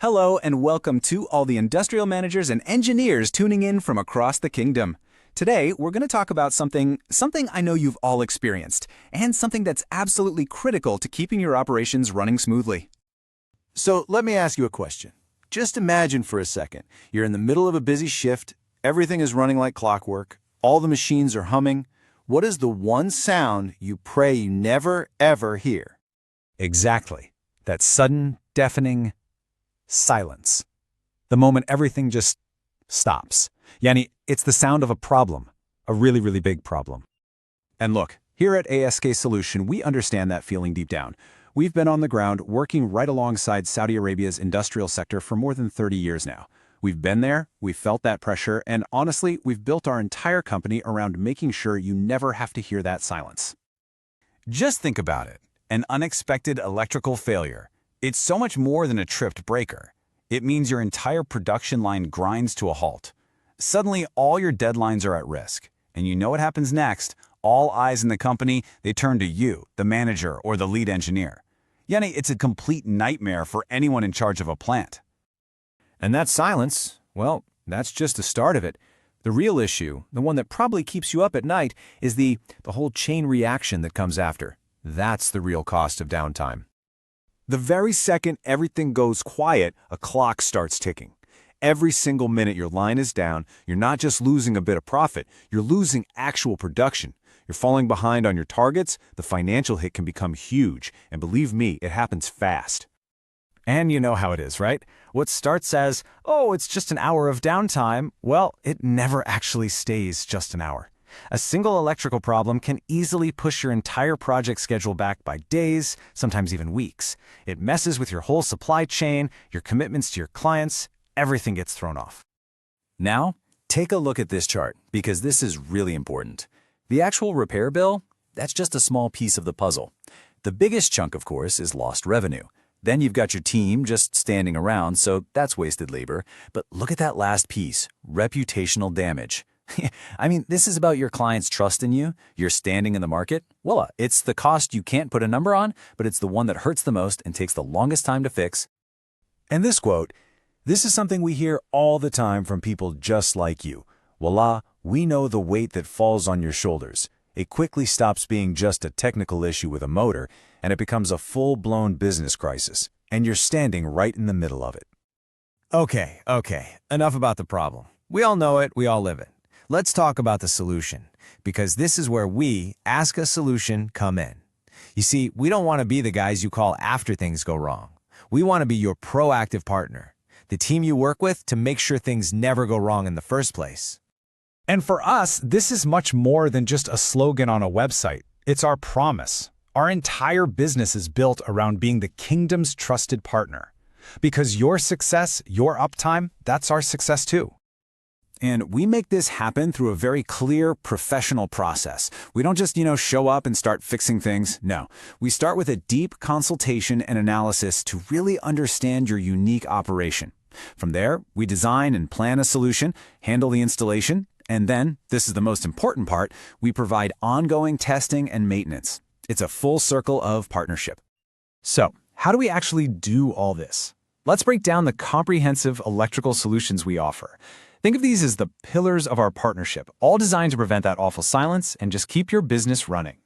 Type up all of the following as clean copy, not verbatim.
Hello and welcome to all the industrial managers and engineers tuning in from across the kingdom. Today, we're going to talk about something I know you've all experienced, and something that's absolutely critical to keeping your operations running smoothly. So let me ask you a question. Just imagine for a second, you're in the middle of a busy shift, everything is running like clockwork, all the machines are humming. What is the one sound you pray you never, ever hear? Exactly. That sudden, deafening silence. The moment everything just stops. Yani, it's the sound of a problem. A really, really big problem. And look, here at AskA Solution, we understand that feeling deep down. We've been on the ground working right alongside Saudi Arabia's industrial sector for more than 30 years now. We've been there, we've felt that pressure, and honestly, we've built our entire company around making sure you never have to hear that silence. Just think about it. An unexpected electrical failure. It's so much more than a tripped breaker. It means your entire production line grinds to a halt. Suddenly, all your deadlines are at risk. And you know what happens next? All eyes in the company, they turn to you, the manager or the lead engineer. Yani, it's a complete nightmare for anyone in charge of a plant. And that silence, well, that's just the start of it. The real issue, the one that probably keeps you up at night, is the whole chain reaction that comes after. That's the real cost of downtime. The very second everything goes quiet, a clock starts ticking. Every single minute your line is down, you're not just losing a bit of profit, you're losing actual production. You're falling behind on your targets, the financial hit can become huge, and believe me, it happens fast. And you know how it is, right? What starts as, oh, it's just an hour of downtime, well, it never actually stays just an hour. A single electrical problem can easily push your entire project schedule back by days, sometimes even weeks. It messes with your whole supply chain, your commitments to your clients, everything gets thrown off. Now, take a look at this chart, because this is really important. The actual repair bill, that's just a small piece of the puzzle. The biggest chunk, of course, is lost revenue. Then you've got your team just standing around, so that's wasted labor. But look at that last piece, reputational damage. I mean, this is about your client's trust in you, your standing in the market. Voila, it's the cost you can't put a number on, but it's the one that hurts the most and takes the longest time to fix. And this quote, this is something we hear all the time from people just like you. Voila, we know the weight that falls on your shoulders. It quickly stops being just a technical issue with a motor, and it becomes a full-blown business crisis. And you're standing right in the middle of it. Okay, enough about the problem. We all know it, we all live it. Let's talk about the solution, because this is where we, AskA Solution, come in. You see, we don't want to be the guys you call after things go wrong. We want to be your proactive partner, the team you work with to make sure things never go wrong in the first place. And for us, this is much more than just a slogan on a website. It's our promise. Our entire business is built around being the kingdom's trusted partner. Because your success, your uptime, that's our success too. And we make this happen through a very clear, professional process. We don't just, show up and start fixing things. No, we start with a deep consultation and analysis to really understand your unique operation. From there, we design and plan a solution, handle the installation, and then, this is the most important part, we provide ongoing testing and maintenance. It's a full circle of partnership. So, how do we actually do all this? Let's break down the comprehensive electrical solutions we offer. Think of these as the pillars of our partnership, all designed to prevent that awful silence and just keep your business running.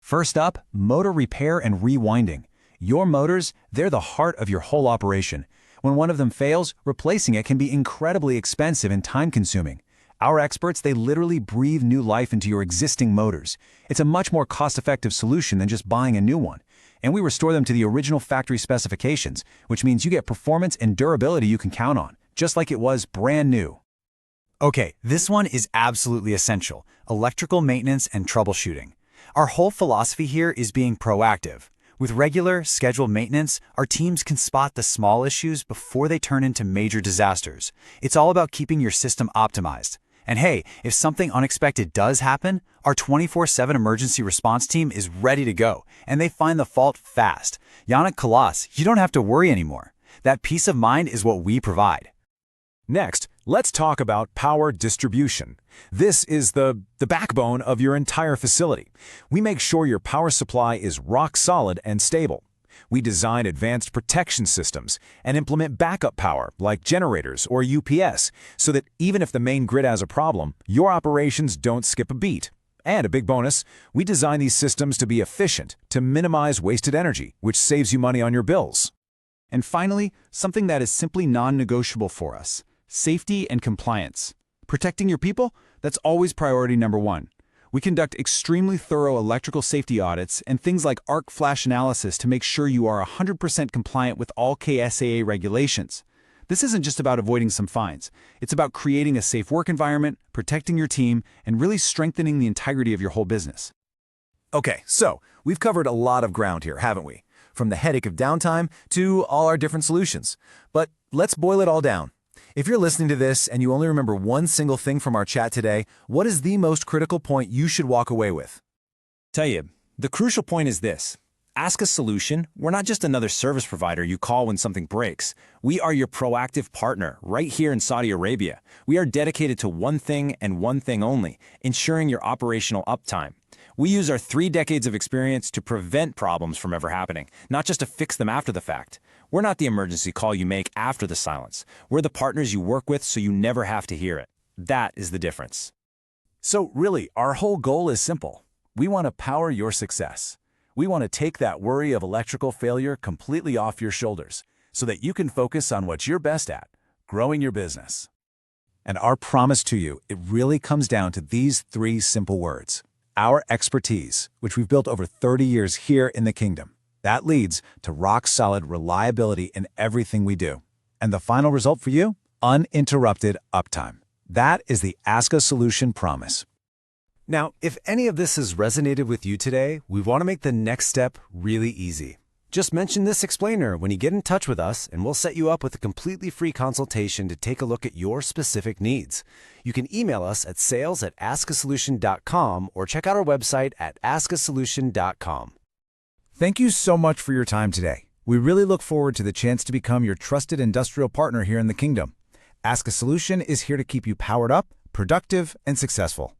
First up, motor repair and rewinding. Your motors, they're the heart of your whole operation. When one of them fails, replacing it can be incredibly expensive and time-consuming. Our experts, they literally breathe new life into your existing motors. It's a much more cost-effective solution than just buying a new one. And we restore them to the original factory specifications, which means you get performance and durability you can count on, just like it was brand new. Okay, this one is absolutely essential: electrical maintenance and troubleshooting. Our whole philosophy here is being proactive. With regular, scheduled maintenance, our teams can spot the small issues before they turn into major disasters. It's all about keeping your system optimized. And hey, if something unexpected does happen, our 24/7 emergency response team is ready to go, and they find the fault fast. Yannick Kalas, you don't have to worry anymore. That peace of mind is what we provide. Next, let's talk about power distribution. This is the backbone of your entire facility. We make sure your power supply is rock solid and stable. We design advanced protection systems and implement backup power like generators or UPS so that even if the main grid has a problem, your operations don't skip a beat. And a big bonus, we design these systems to be efficient, to minimize wasted energy, which saves you money on your bills. And finally, something that is simply non-negotiable for us: safety and compliance. Protecting your people? That's always priority number one. We conduct extremely thorough electrical safety audits and things like arc flash analysis to make sure you are 100% compliant with all KSAA regulations. This isn't just about avoiding some fines. It's about creating a safe work environment, protecting your team, and really strengthening the integrity of your whole business. Okay, so we've covered a lot of ground here, haven't we? From the headache of downtime to all our different solutions. But let's boil it all down. If you're listening to this and you only remember one single thing from our chat today, what is the most critical point you should walk away with? Tell you, the crucial point is this. AskA Solution, we're not just another service provider you call when something breaks. We are your proactive partner right here in Saudi Arabia. We are dedicated to one thing and one thing only: ensuring your operational uptime. We use our 3 decades of experience to prevent problems from ever happening, not just to fix them after the fact. We're not the emergency call you make after the silence. We're the partners you work with so you never have to hear it. That is the difference. So really, our whole goal is simple. We want to power your success. We want to take that worry of electrical failure completely off your shoulders so that you can focus on what you're best at, growing your business. And our promise to you, it really comes down to these 3 simple words: our expertise, which we've built over 30 years here in the Kingdom. That leads to rock-solid reliability in everything we do. And the final result for you? Uninterrupted uptime. That is the AskA Solution promise. Now, if any of this has resonated with you today, we want to make the next step really easy. Just mention this explainer when you get in touch with us, and we'll set you up with a completely free consultation to take a look at your specific needs. You can email us at sales@askasolution.com or check out our website at askasolution.com. Thank you so much for your time today. We really look forward to the chance to become your trusted industrial partner here in the Kingdom. AskA Solution is here to keep you powered up, productive, and successful.